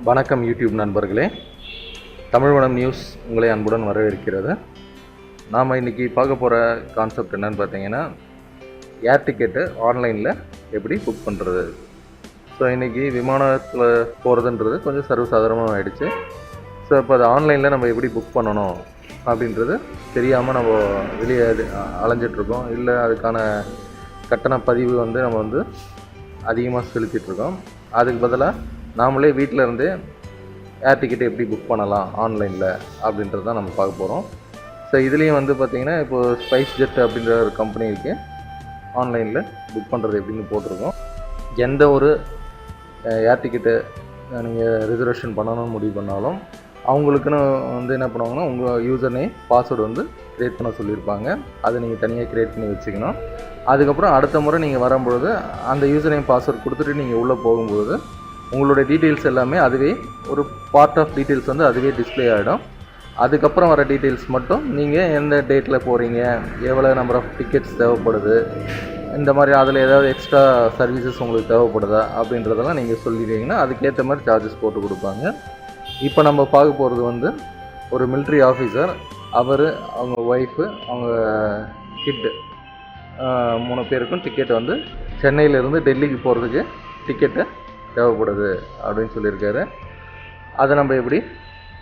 வணக்கம் யூடியூப் நண்பர்களே, தமிழ்வனம் நியூஸ் உங்களை அன்புடன் வரவேற்கிறது. நாம் இன்றைக்கி பார்க்க போகிற கான்செப்ட் என்னென்னு பார்த்தீங்கன்னா, ஏர் டிக்கெட்டு ஆன்லைனில் எப்படி புக் பண்ணுறது. ஸோ இன்றைக்கி விமானத்தில் போகிறதுன்றது கொஞ்சம் சர்வசாதாரணமாக ஆகிடுச்சு. ஸோ இப்போ அது ஆன்லைனில் நம்ம எப்படி புக் பண்ணணும் அப்படின்றது தெரியாமல் நம்ம வெளியே அலைஞ்சிட்ருக்கோம். இல்லை அதுக்கான கட்டண பதிவு நம்ம அதிகமாக செலுத்திட்டுருக்கோம். அதுக்கு பதிலாக நாமளே வீட்டில் இருந்து ஏர் டிக்கெட்டை எப்படி புக் பண்ணலாம் ஆன்லைனில் அப்படின்றது தான் நம்ம பார்க்க போகிறோம். ஸோ இதுலேயும் பார்த்திங்கன்னா இப்போது ஸ்பைஸ் ஜெட் அப்படின்ற ஒரு கம்பெனி இருக்குது. ஆன்லைனில் புக் பண்ணுறது எப்படின்னு போட்டிருக்கோம். எந்த ஒரு ஏர் டிக்கெட்டு நீங்கள் ரிசர்வேஷன் பண்ணணும்னு முடிவு பண்ணாலும் அவங்களுக்குன்னு என்ன பண்ணுவாங்கன்னா, உங்கள் யூசர் நேம் பாஸ்வேர்டு க்ரியேட் பண்ண சொல்லியிருப்பாங்க. அதை நீங்கள் தனியாக க்ரியேட் பண்ணி வச்சுக்கணும். அதுக்கப்புறம் அடுத்த முறை நீங்கள் வரும்பொழுது அந்த யூசர் நேம் பாஸ்வேர்டு கொடுத்துட்டு நீங்கள் உள்ளே போகும்பொழுது உங்களுடைய டீட்டெயில்ஸ் எல்லாமே அதுவே ஒரு பார்ட் ஆஃப் டீட்டெயில்ஸ் அதுவே டிஸ்பிளே ஆகிடும். அதுக்கப்புறம் வர டீட்டெயில்ஸ் மட்டும் நீங்கள் எந்த டேட்டில் போகிறீங்க, எவ்வளோ நம்பர் ஆஃப் டிக்கெட்ஸ் தேவைப்படுது, இந்த மாதிரி அதில் ஏதாவது எக்ஸ்ட்ரா சர்வீசஸ் உங்களுக்கு தேவைப்படுதா அப்படின்றதெல்லாம் நீங்கள் சொல்லிடுவீங்கன்னா அதுக்கேற்ற மாதிரி சார்ஜஸ் போட்டு கொடுப்பாங்க. இப்போ நம்ம பார்க்க போகிறது ஒரு மிலிட்ரி ஆஃபீஸர், அவர், அவங்க ஒய்ஃபு, அவங்க கிட்டு 3 பேருக்கும் டிக்கெட் சென்னையிலேருந்து டெல்லிக்கு போகிறதுக்கு டிக்கெட்டு தேவைப்படுது அப்படின்னு சொல்லியிருக்காரு. அதை நம்ம எப்படி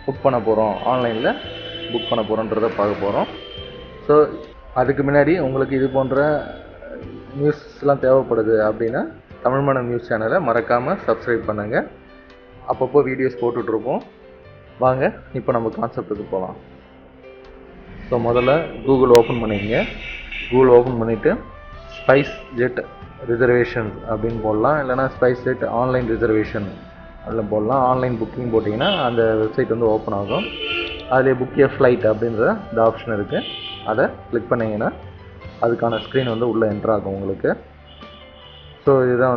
புக் பண்ண போகிறோம், ஆன்லைனில் புக் பண்ண போகிறோன்றதை பார்க்க போகிறோம். ஸோ அதுக்கு முன்னாடி உங்களுக்கு இது போன்ற நியூஸ்லாம் தேவைப்படுது அப்படின்னா தமிழ்மனம் நியூஸ் சேனலை மறக்காமல் சப்ஸ்கிரைப் பண்ணுங்கள். அப்பப்போ வீடியோஸ் போட்டுட்ருப்போம். வாங்க இப்போ நம்ம கான்செப்ட்டுக்கு போகலாம். ஸோ முதல்ல கூகுள் ஓப்பன் பண்ணிங்க. கூகுள் ஓப்பன் பண்ணிவிட்டு ஸ்பைஸ் ஜெட் ரிசர்வேஷன் அப்படின்னு போடலாம். இல்லைனா ஸ்பைஸ் ஜெட் ஆன்லைன் ரிசர்வேஷன் அதில் போடலாம். ஆன்லைன் புக்கிங் போட்டிங்கன்னா அந்த வெப்சைட் ஓப்பன் ஆகும். அதில் புக் ஏ ஃப்ளைட் அப்படின்ற இந்த ஆப்ஷன் இருக்குது. அதை கிளிக் பண்ணிங்கன்னா அதுக்கான ஸ்க்ரீன் உள்ளே என்ட்ரு ஆகும் உங்களுக்கு. ஸோ இதுதான்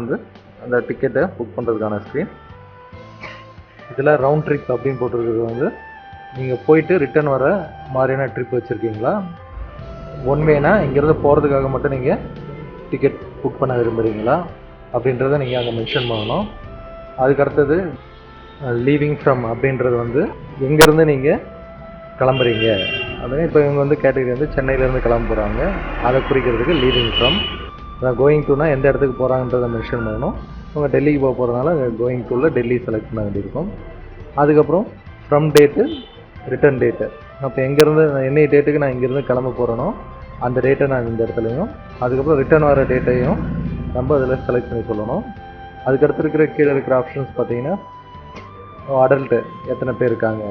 அந்த டிக்கெட்டை புக் பண்ணுறதுக்கான ஸ்க்ரீன். இதில் ரவுண்ட் ட்ரிப் அப்படின்னு போட்டிருக்கிறது நீங்கள் போயிட்டு ரிட்டர்ன் வர மாதிரியான ட்ரிப் வச்சுருக்கீங்களா, ஒன் வேனா இங்கேருந்து போகிறதுக்காக மட்டும் நீங்கள் டிக்கெட் புக் பண்ண விரும்புகிறீங்களா அப்படின்றத நீங்கள் அங்கே மென்ஷன் பண்ணணும். அதுக்கடுத்தது லீவிங் ஃப்ரம் அப்படின்றது எங்கேருந்து நீங்கள் கிளம்புறீங்க அப்படின்னு. இப்போ இவங்க கேட்டகரி சென்னையிலேருந்து கிளம்ப போகிறாங்க, அதை குறிக்கிறதுக்கு லீவிங் ஃப்ரம். கோயிங் டூனா எந்த இடத்துக்கு போகிறாங்கன்றதை மென்ஷன் பண்ணணும். அவங்க டெல்லிக்கு போக போகிறதுனால கோயிங் டூவில் டெல்லி செலக்ட் பண்ண வேண்டியிருக்கும். அதுக்கப்புறம் ஃப்ரம் டேட்டு, ரிட்டன் டேட்டு. அப்போ எங்கேருந்து என்ன டேட்டுக்கு நான் இங்கேருந்து கிளம்ப போகிறேனோ அந்த டேட்டை நான் இந்த இடத்துலையும், அதுக்கப்புறம் ரிட்டர்ன் வர டேட்டையும் நம்ம அதில் செலக்ட் பண்ணி சொல்லணும். அதுக்கடுத்து கீழே இருக்கிற ஆப்ஷன்ஸ் பார்த்தீங்கன்னா, அடல்ட்டு எத்தனை பேர் இருக்காங்க,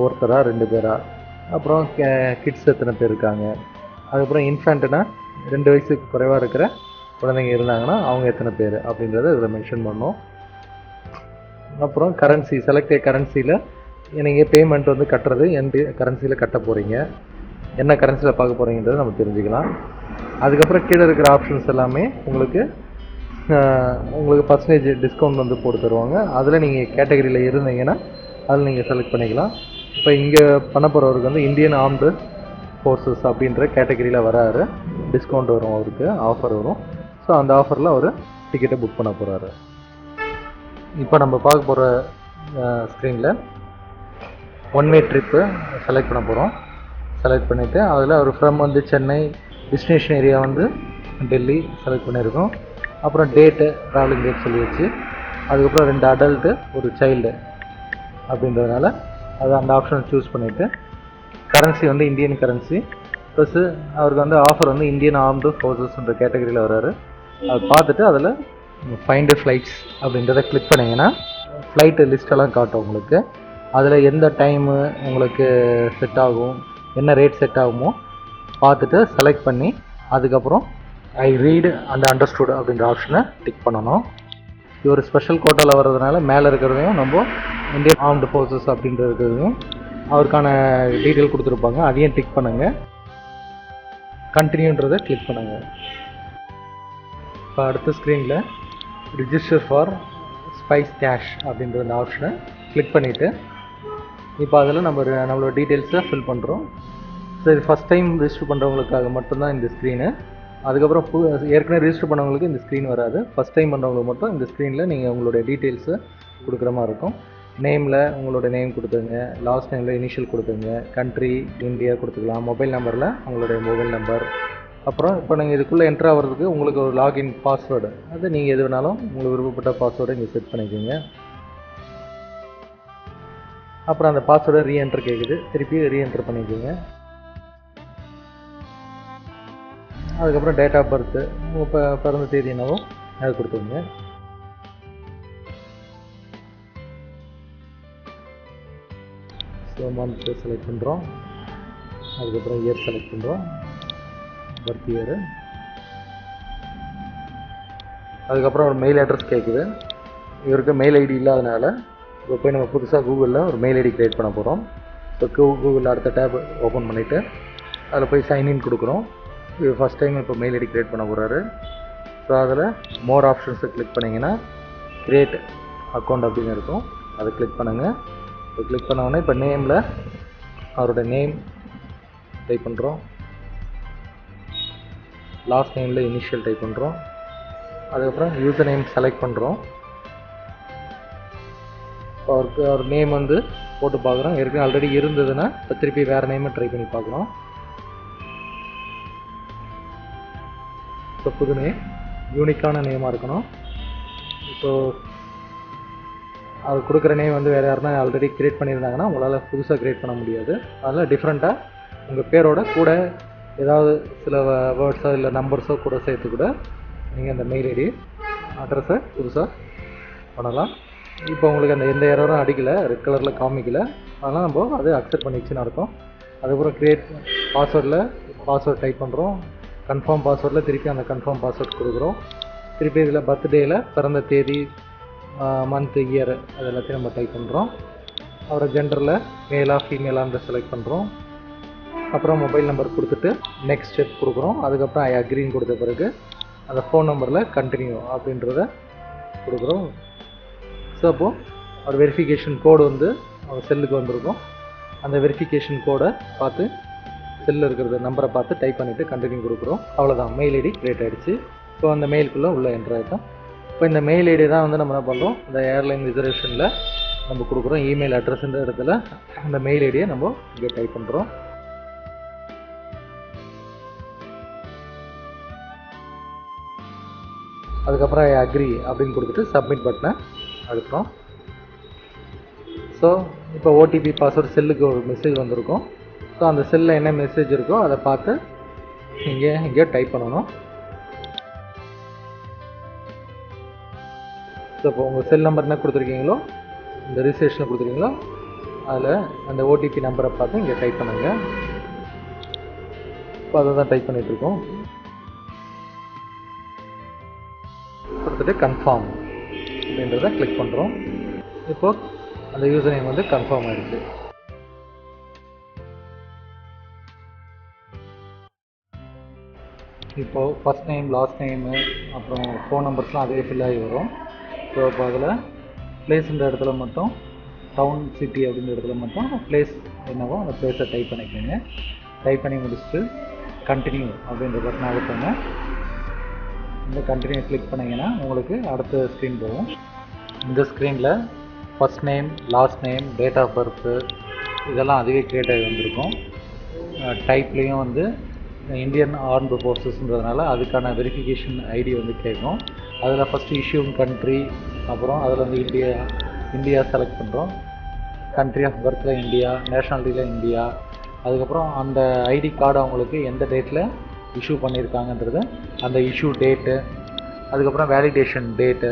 ஒருத்தரா 2 பேரா, அப்புறம் கிட்ஸ் எத்தனை பேர் இருக்காங்க, அதுக்கப்புறம் இன்ஃபேண்ட்டுனா 2 வயசுக்கு குறைவாக இருக்கிற குழந்தைங்க இருந்தாங்கன்னா அவங்க எத்தனை பேர் அப்படின்றத இதில் மென்ஷன் பண்ணணும். அப்புறம் கரன்சி, செலக்ட் கரன்சியில் நீங்கள் பேமெண்ட் கட்டுறது எந்த கரன்சியில் கட்ட போகிறீங்க, என்ன கரன்சியில் பார்க்க போகிறீங்கன்றதை நம்ம தெரிஞ்சுக்கலாம். அதுக்கப்புறம் கீழே இருக்கிற ஆப்ஷன்ஸ் எல்லாமே உங்களுக்கு பர்சன்டேஜ் டிஸ்கவுண்ட் போட்டு தருவாங்க. அதில் நீங்கள் கேட்டகரியில் இருந்தீங்கன்னா அதில் நீங்கள் செலக்ட் பண்ணிக்கலாம். இப்போ இங்கே பண்ண போகிறவருக்கு இந்தியன் ஆர்ம்டு ஃபோர்ஸஸ் அப்படின்ற கேட்டகரியில் வராரு, டிஸ்கவுண்ட் வரும், அவருக்கு ஆஃபர் வரும். ஸோ அந்த ஆஃபரில் அவர் டிக்கெட்டை புக் பண்ண போகிறாரு. இப்போ நம்ம பார்க்க போகிற ஸ்க்ரீனில் ஒன் வே ட்ரிப்பு செலக்ட் பண்ண போகிறோம். செலக்ட் பண்ணிவிட்டு அதில் ஒரு from Chennai, destination area Delhi select பண்ணியிருக்கோம். அப்புறம் டேட்டு, ட்ராவலிங் டேட் சொல்லி வச்சு, அதுக்கப்புறம் 2 அடல்ட்டு, ஒரு சைல்டு அப்படின்றதுனால அது அந்த ஆப்ஷனை சூஸ் பண்ணிவிட்டு, கரன்சி இந்தியன் கரன்சி ப்ளஸ்ஸு அவருக்கு ஆஃபர் இந்தியன் ஆர்ம்டு ஃபோர்ஸஸ்ன்ற கேட்டகரியில் வராரு. அதை பார்த்துட்டு அதில் ஃபைண்ட் ஃப்ளைட்ஸ் அப்படின்றத கிளிக் பண்ணிங்கன்னா ஃப்ளைட்டு லிஸ்ட்டெல்லாம் காட்டும் உங்களுக்கு. அதில் எந்த டைமு உங்களுக்கு செட் ஆகும், என்ன ரேட் செட் ஆகுமோ பார்த்துட்டு செலக்ட் பண்ணி அதுக்கப்புறம் ஐ ரீடு அண்ட் அண்டர்ஸ்டுட் அப்படின்ற ஆப்ஷனை டிக் பண்ணணும். இது ஒரு ஸ்பெஷல் கோட்டாவில் வர்றதுனால மேலே இருக்கிறதையும் நம்ம இந்தியன் ஆர்ம்டு ஃபோர்ஸஸ் அப்படின்ற இருக்கிறதையும் அவருக்கான டீட்டெயில் கொடுத்துருப்பாங்க, அதையும் டிக் பண்ணுங்கள். கண்டினியூன்றதை கிளிக் பண்ணுங்கள். இப்போ அடுத்த ஸ்க்ரீனில் ரிஜிஸ்டர் ஃபார் ஸ்பைஸ் கேஷ் அப்படின்ற அந்த ஆப்ஷனை கிளிக் பண்ணிவிட்டு இப்போ அதில் நம்மளோட டீட்டெயில்ஸை ஃபில் பண்ணுறோம். ஸோ இது ஃபஸ்ட் டைம் ரிஜிஸ்டர் பண்ணுறவங்களுக்காக மட்டும்தான் இந்த ஸ்க்ரீனு. அதுக்கப்புறம் ஏற்கனவே ரிஜிஸ்டர் பண்ணவங்களுக்கு இந்த ஸ்க்ரீன் வராது. ஃபஸ்ட் டைம் பண்ணுறவங்களுக்கு மட்டும் இந்த ஸ்க்ரீனில் நீங்கள் உங்களுடைய டீட்டெயில்ஸை கொடுக்குற மாதிரி இருக்கும். நேமில் உங்களோட நேம் கொடுத்துங்க, லாஸ்ட் நேமில் இனிஷியல் கொடுத்துங்க, கண்ட்ரி இந்தியா கொடுத்துக்கலாம், மொபைல் நம்பரில் உங்களுடைய மொபைல் நம்பர். அப்புறம் இப்போ நீங்கள் இதுக்குள்ளே என்ட்ரு ஆகிறதுக்கு உங்களுக்கு ஒரு லாகின் பாஸ்வேர்டு, அது நீங்கள் எது வேணாலும் உங்களுக்கு விருப்பப்பட்ட பாஸ்வேர்டை இங்கே செட் பண்ணிக்கோங்க. அப்புறம் அந்த பாஸ்வேர்டை ரீஎன்ட்ரு கேட்குது, திருப்பி ரீஎன்ட்ரு பண்ணிக்கோங்க. அதுக்கப்புறம் டேட் ஆஃப் பர்த்து உங்கள் பிறந்த தேதி என்னவோ அதை கொடுத்துருங்க. ஸோ மந்த் செலக்ட் பண்ணுறோம், அதுக்கப்புறம் இயர் செலக்ட் பண்ணுறோம், பர்த் இயரு. அதுக்கப்புறம் ஒரு மெயில் அட்ரஸ் கேட்குது. இவருக்கு மெயில் ஐடி இல்லாதனால இப்போ போய் நம்ம புதுசாக கூகுளில் ஒரு மெயில் ஐடி க்ரியேட் பண்ண போகிறோம். ஸோ கூகுளில் அடுத்த டேப் ஓப்பன் பண்ணிவிட்டு அதில் போய் சைன்இன் கொடுக்குறோம். இது ஃபஸ்ட் டைம் இப்போ மெயில் ஐடி க்ரியேட் பண்ண போகிறாரு. ஸோ அதில் மோர் ஆப்ஷன்ஸை கிளிக் பண்ணிங்கன்னா க்ரியேட் அக்கௌண்ட் அப்படின்னு இருக்கும், அதை கிளிக் பண்ணுங்கள். இப்போ கிளிக் பண்ணோடனே இப்போ நேமில் அவரோட நேம் டைப் பண்ணுறோம், லாஸ்ட் நேமில் இனிஷியல் டைப் பண்ணுறோம், அதுக்கப்புறம் யூசர் நேம் செலக்ட் பண்ணுறோம். அவர் நேம் வந்து போட்டு பார்க்குறோம். ஏற்கனவே ஆல்ரெடி இருந்ததுன்னா இப்போ திருப்பி வேறு நேமை ட்ரை பண்ணி பார்க்குறோம். இப்போ புது நேம் யூனிக்கான நேமாக இருக்கணும். ஸோ அது கொடுக்குற நேம் வந்து வேறு யாருன்னா ஆல்ரெடி க்ரியேட் பண்ணியிருந்தாங்கன்னா உங்களால் புதுசாக க்ரியேட் பண்ண முடியாது. அதனால் டிஃப்ரெண்ட்டாக உங்கள் பேரோட கூட ஏதாவது சில வேர்ட்ஸோ இல்லை நம்பர்ஸோ கூட சேர்த்து கூட நீங்கள் அந்த மெயில் ஐடி அட்ரஸை புதுசாக பண்ணலாம். இப்போ உங்களுக்கு அந்த எந்த எரரும் அடிக்கலை, ரெட் கலரில் காமிக்கலை, அதனால் நம்ம அது அக்செப்ட் பண்ணிச்சுன்னு அர்த்தம். அதுக்கப்புறம் க்ரியேட் பாஸ்வேர்ட் டைப் பண்ணுறோம். கன்ஃபார்ம் பாஸ்வேர்டில் திருப்பி அந்த கன்ஃபார்ம் பாஸ்வேர்ட் கொடுக்குறோம். திருப்பி இதில் பர்த்டேயில் பிறந்த தேதி, மந்த், இயர் அது எல்லாத்தையும் நம்ம டைப் பண்ணுறோம். அப்புறம் ஜெண்டரில் மேலா ஃபீமேலான்ற செலக்ட் பண்ணுறோம். அப்புறம் மொபைல் நம்பர் கொடுத்துட்டு நெக்ஸ்ட் ஸ்டெப் கொடுக்குறோம். அதுக்கப்புறம் ஐ அக்ரின்னு கொடுத்த பிறகு அந்த ஃபோன் நம்பரில் கண்டினியூ அப்படின்றத கொடுக்குறோம். ஸோ அப்போது ஒரு வெரிஃபிகேஷன் கோடு வந்து அவர் செல்லுக்கு வந்திருக்கும். அந்த வெரிஃபிகேஷன் கோடை பார்த்து செல்லில் இருக்கிற நம்பரை பார்த்து டைப் பண்ணிவிட்டு கண்டினியூ கொடுக்குறோம். அவ்வளோதான், மெயில் ஐடி க்ரியேட் ஆகிடுச்சு. ஸோ அந்த மெயிலுக்குள்ளே உள்ளே என்ட்ரு ஆகிட்டோம். இப்போ இந்த மெயில் ஐடி தான் வந்து நம்ம என்ன பண்ணுறோம், இந்த ஏர்லைன் ரிசர்வேஷனில் நம்ம கொடுக்குறோம். இமெயில் அட்ரஸ்ன்ற இடத்துல அந்த மெயில் ஐடியை நம்ம இங்கே டைப் பண்ணுறோம். அதுக்கப்புறம் அக்ரி அப்படின்னு கொடுத்துட்டு சப்மிட் பட்டனை அழுத்துறோம். ஸோ இப்போ ஓடிபி பாஸ்வேர்டு செல்லுக்கு ஒரு மெசேஜ் வந்திருக்கும். ஸோ அந்த செல்லில் என்ன மெசேஜ் இருக்கோ அதை பார்த்து இங்கே டைப் பண்ணணும். ஸோ இப்போ உங்கள் செல் நம்பர் என்ன கொடுத்துருக்கீங்களோ, இந்த ரிஜிஸ்ட்ரேஷனை கொடுத்துருக்கீங்களோ அதில் அந்த ஓடிபி நம்பரை பார்த்து இங்கே டைப் பண்ணுங்க. இப்போ அதை தான் டைப் பண்ணிகிட்ருக்கோம். கொடுத்துட்டு கன்ஃபார்ம் அப்படின்றத கிளிக் பண்ணுறோம். இப்போது அந்த யூசர் நேம் வந்து கன்ஃபார்ம் ஆகிடுச்சு. இப்போது ஃபஸ்ட் நேம், லாஸ்ட் நேமு, அப்புறம் ஃபோன் நம்பர்ஸ்லாம் அதே ஃபில் ஆகி வரும். ஸோ இப்போ அதில் பிளேஸ்ன்ற இடத்துல மட்டும் டவுன், சிட்டி அப்படின்ற இடத்துல மட்டும் பிளேஸ் என்னவோ அந்த பிளேஸை டைப் பண்ணிக்கோங்க. டைப் பண்ணி முடிச்சுட்டு கண்டினியூ அப்படின்ற பட்டன் அழுத்துங்க. இந்த கண்டினியூ கிளிக் பண்ணிங்கன்னா உங்களுக்கு அடுத்த ஸ்க்ரீன் போகும். இந்த ஸ்க்ரீனில் first name, last name, date of birth இதெல்லாம் அதுவே க்ரியேட் ஆகி வந்திருக்கும். டைப்லேயும் வந்து இந்தியன் ஆர்ம்டு ஃபோர்ஸஸ்ன்றதுனால அதுக்கான வெரிஃபிகேஷன் ஐடி வந்து கேட்கும். அதில் ஃபஸ்ட்டு இஷ்யூங் கண்ட்ரி, அப்புறம் அதில் வந்து இந்தியா செலக்ட் பண்ணுறோம். கண்ட்ரி ஆஃப் பர்த்தில் இந்தியா, நேஷ்னாலிட்டியில் இந்தியா. அதுக்கப்புறம் அந்த ஐடி கார்டு அவங்களுக்கு எந்த டேட்டில் இஷ்யூ பண்ணியிருக்காங்கன்றது, அந்த இஷ்யூ டேட்டு, அதுக்கப்புறம் வேலிடேஷன் டேட்டு,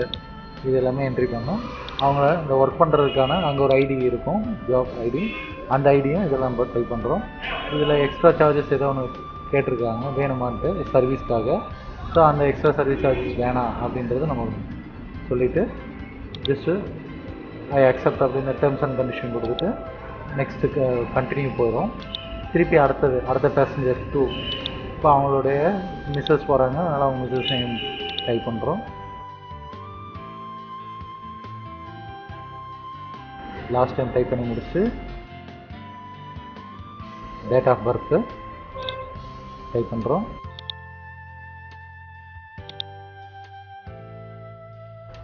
இது எல்லாமே என்ட்ரி பண்ணோம். அவங்க இந்த ஒர்க் பண்ணுறதுக்கான அங்கே ஒரு ஐடி இருக்கும், ஜாப் ஐடி, அந்த ஐடியும் இதெல்லாம் நம்ம டைப் பண்ணுறோம். இதில் எக்ஸ்ட்ரா சார்ஜஸ் ஏதோ ஒன்று கேட்டிருக்காங்க வேணுமான்ட்டு சர்வீஸ்க்காக. ஸோ அந்த எக்ஸ்ட்ரா சர்வீஸ் சார்ஜஸ் வேணாம் அப்படின்றத நம்ம சொல்லிவிட்டு ஜஸ்ட்டு ஐ அக்செப்ட் அப்படின்னு டேர்ம்ஸ் அண்ட் கண்டிஷன் கொடுத்துட்டு நெக்ஸ்ட்டுக்கு கண்டினியூ போயிடும். திருப்பி அடுத்த பேசஞ்சர் 2, இப்போ அவங்களுடைய மிஸ்ஸஸ் போகிறாங்க, அதனால் அவங்க மிஸ்ஸஸ் நேம் டைப் பண்ணுறோம். லாஸ்ட் டைம் டைப் பண்ணி முடிச்சு டேட் ஆஃப் பர்த்து டைப் பண்ணுறோம்.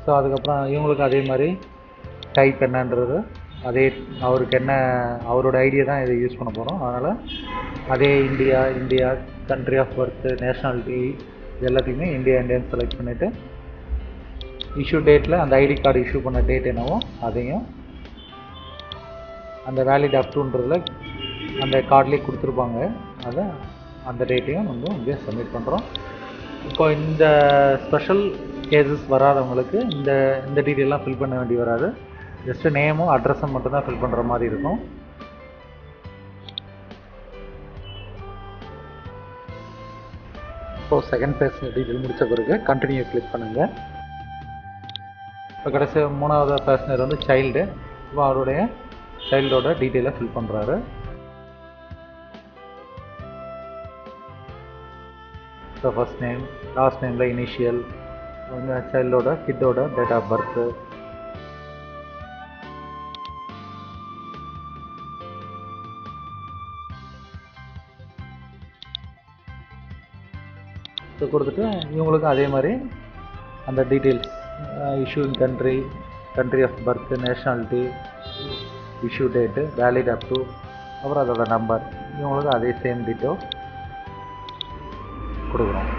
ஸோ அதுக்கப்புறம் இவங்களுக்கு அதே மாதிரி டைப் என்னன்றது அதே அவருக்கு என்ன அவரோட ஐடியா தான் இதை யூஸ் பண்ண போகிறோம். அதனால் அதே India country of birth, nationality இது எல்லாத்தையுமே இந்தியன் செலக்ட் பண்ணிவிட்டு இஷ்யூ டேட்டில் அந்த ஐடி கார்டு இஷ்யூ பண்ண டேட் என்னவோ அதையும் அந்த வேலிட் அப்டூன்றதில் அந்த கார்ட்லேயே கொடுத்துருப்பாங்க, அதை அந்த டேட்டையும் வந்து இங்கே சப்மிட் பண்ணுறோம். இப்போ இந்த ஸ்பெஷல் கேசஸ் வராதவங்களுக்கு இந்த டீட்டெயிலாம் ஃபில் பண்ண வேண்டி வராது. ஜஸ்ட்டு நேமும் அட்ரஸும் மட்டும்தான் ஃபில் பண்ணுற மாதிரி இருக்கும். இப்போது செகண்ட் பேஸ் டீட்டெயில் முடித்த பிறகு கண்டினியூ கிளிக் பண்ணுங்கள். இப்போ கடைசி 3வது பேசஞ்சர் வந்து சைல்டு. இப்போ அவருடைய சைல்டோட டீட்டெயிலை ஃபில் பண்ணுறாரு. ஸோ ஃபர்ஸ்ட் நேம், லாஸ்ட் நேமில் இனிஷியல், சைல்டோட கிட்டோட டேட் ஆஃப் பர்த்து, ஸோ கொடுத்துட்டு இவங்களுக்கும் அதே மாதிரி அந்த details issuing country of birth, nationality, issue date, valid up to, அப்புறம் அதோட நம்பர், இவங்களுக்கு அதே சேம் டீட்டெயில் கொடுக்குறோம்.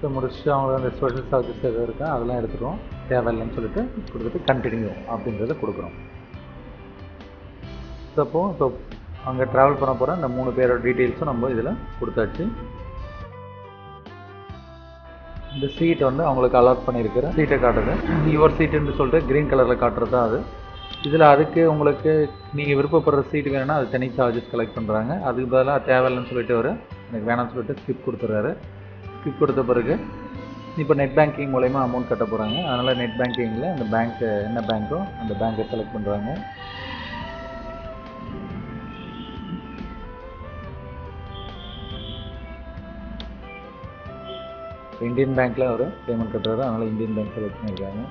ஸோ முடிச்சுட்டு அவங்களுக்கு அந்த ஸ்பெஷல் சார்ஜஸ் எதுவும் இருக்கா அதெல்லாம் எடுத்துகிறோம், தேவையில்லைன்னு சொல்லிட்டு கொடுத்துட்டு கண்டினியூ அப்படின்றத கொடுக்குறோம். ஸோ இப்போ அங்கே ட்ராவல் பண்ண போகிற அந்த 3 பேரோட டீட்டெயில்ஸும் நம்ம இதில் கொடுத்தாச்சு. இந்த சீட் வந்து அவங்களுக்கு அலாட் பண்ணியிருக்கிற சீட்டை காட்டுது. யுவர் சீட்டுன்னு சொல்லிட்டு க்ரீன் கலரில் காட்டுறது தான் அது. இதில் அதுக்கு உங்களுக்கு நீங்கள் விருப்பப்படுற சீட்டு வேணும்னா அது தனி சார்ஜஸ் கலெக்ட் பண்ணுறாங்க. அதுக்கு பதிலாக தேவையில்லைன்னு சொல்லிட்டு அவர் எனக்கு வேணாம்னு சொல்லிட்டு ஸ்கிப் கொடுத்துட்றாரு. ஸ்கிப் கொடுத்த பிறகு இப்போ நெட் பேங்கிங் மூலயமா அமௌண்ட் கட்ட போகிறாங்க. அதனால் நெட் பேங்கிங்கில் அந்த பேங்க்கு என்ன பேங்க்கோ அந்த பேங்க்கை செலக்ட் பண்ணுறாங்க. இந்தியன் பேங்க்கில் அவர் பேமெண்ட் கட்டுறாரு, அதனால் இந்தியன் பேங்க் செலக்ட் பண்ணியிருக்காங்க.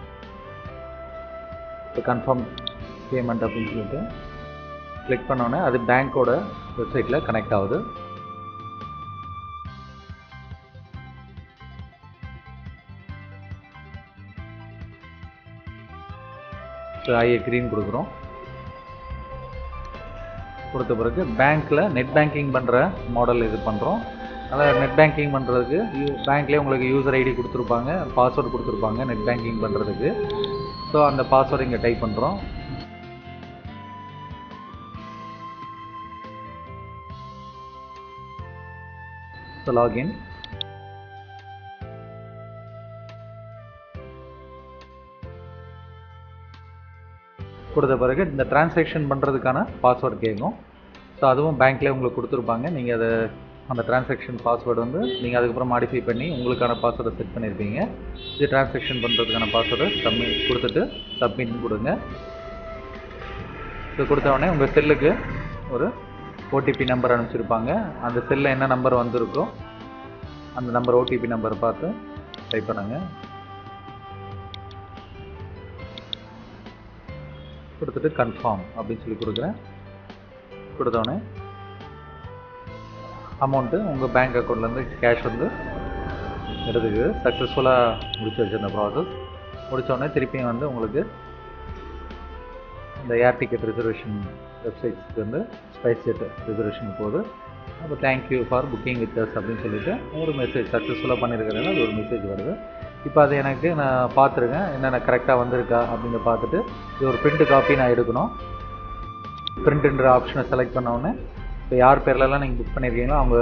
இப்போ கன்ஃபார்ம் பேமெண்ட் அப்படின்னு சொல்லிட்டு கிளிக் பண்ணோன்னே அது பேங்க்கோட வெப்சைட்டில் கனெக்ட் ஆகுது. ஸோ ஐ அக்ரீன்னு கொடுக்குறோம். கொடுத்த பிறகு பேங்க்கில் நெட் பேங்கிங் பண்ணுற மாடல் இது பண்ணுறோம். அதனால் நெட் பேங்கிங் பண்ணுறதுக்கு பேங்க்லேயே உங்களுக்கு யூசர் ஐடி கொடுத்துருப்பாங்க, பாஸ்வேர்டு கொடுத்துருப்பாங்க நெட் பேங்கிங் பண்ணுறதுக்கு. ஸோ அந்த பாஸ்வேர்டு இங்கே டைப் பண்ணுறோம். So login. கொடுத்த பிறகு இந்த டிரான்சாக்ஷன் பண்ணுறதுக்கான பாஸ்வேர்டு கேட்கும். ஸோ அதுவும் பேங்க்லேயே உங்களுக்கு கொடுத்துருப்பாங்க. நீங்கள் அதை அந்த டிரான்சாக்ஷன் பாஸ்வேர்டு வந்து நீங்கள் அதுக்கப்புறம் மாடிஃபை பண்ணி உங்களுக்கான பாஸ்வேர்டை செட் பண்ணியிருப்பீங்க. இது டிரான்சாக்ஷன் பண்ணுறதுக்கான பாஸ்வேர்டை கொடுத்துட்டு சப்மிட் கொடுங்க. ஸோ கொடுத்த உடனே உங்கள் செல்லுக்கு ஒரு ஓடிபி நம்பர் அனுப்பிச்சிருப்பாங்க. அந்த செல்லில் என்ன நம்பர் வந்திருக்கோ அந்த நம்பர் ஓடிபி நம்பரை பார்த்து டைப் பண்ணுங்கள். கொடுத்துட்டு கன்ஃபார்ம் அப்படின்னு சொல்லி கொடுக்குறேன். கொடுத்தோடனே அமௌண்ட்டு உங்கள் பேங்க் அக்கௌண்ட்லேருந்து கேஷ் வந்து எடுத்துக்குது. சக்ஸஸ்ஃபுல்லாக முடிச்சு வச்சுருந்த ப்ராசஸ் முடித்தோடனே திருப்பியும் வந்து உங்களுக்கு இந்த ஏர் டிக்கெட் ரிசர்வேஷன் வெப்சைட்ஸ்க்கு வந்து ஸ்பைஸ் ஜெட் ரிசர்வேஷன் போகுது. அப்போ thank you for booking with us அப்படின்னு சொல்லிட்டு ஒரு மெசேஜ் சக்ஸஸ்ஃபுல்லாக பண்ணியிருக்கிறேன்னா அது ஒரு மெசேஜ் வருது. இப்போ அது எனக்கு நான் பார்த்துருக்கேன் என்னென்ன கரெக்டாக வந்திருக்கா அப்படின்னு பார்த்துட்டு இது ஒரு பிரிண்ட் காப்பி நான் எடுக்கணும். பிரிண்ட்டுன்ற ஆப்ஷனை செலக்ட் பண்ணோடனே இப்போ யார் பேர்லலாம் நீங்கள் புக் பண்ணியிருக்கீங்களோ அவங்க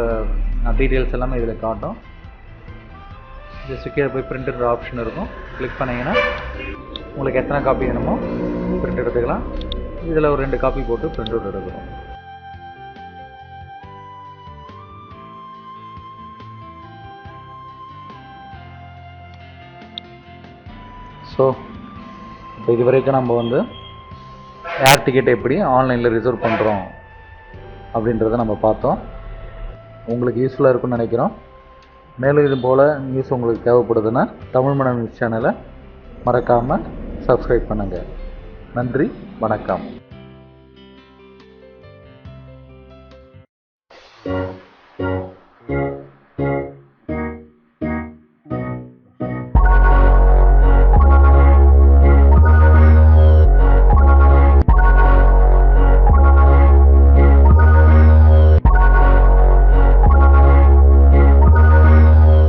டீட்டெயில்ஸ் எல்லாமே இதில் காட்டும். ஜஸ்ட் கீழே போய் பிரிண்ட்டுன்ற ஆப்ஷன் இருக்கும், கிளிக் பண்ணிங்கன்னா உங்களுக்கு எத்தனை காப்பி வேணுமோ பிரிண்ட் எடுத்துக்கலாம். இதில் ஒரு 2 காப்பி போட்டு பிரிண்ட் அவுட் எடுக்கிறோம். ஸோ இப்போ இது வரைக்கும் நம்ம வந்து ஏர் டிக்கெட் எப்படி ஆன்லைனில் ரிசர்வ் பண்ணுறோம் அப்படின்றத நம்ம பார்த்தோம். உங்களுக்கு யூஸ்ஃபுல்லாக இருக்குன்னு நினைக்கிறோம். மேலும் இது போல் நியூஸ் உங்களுக்கு தேவைப்படுதுன்னா தமிழ் மனம் நியூஸ் சேனலை மறக்காமல் சப்ஸ்கிரைப் பண்ணுங்கள். நன்றி, வணக்கம்.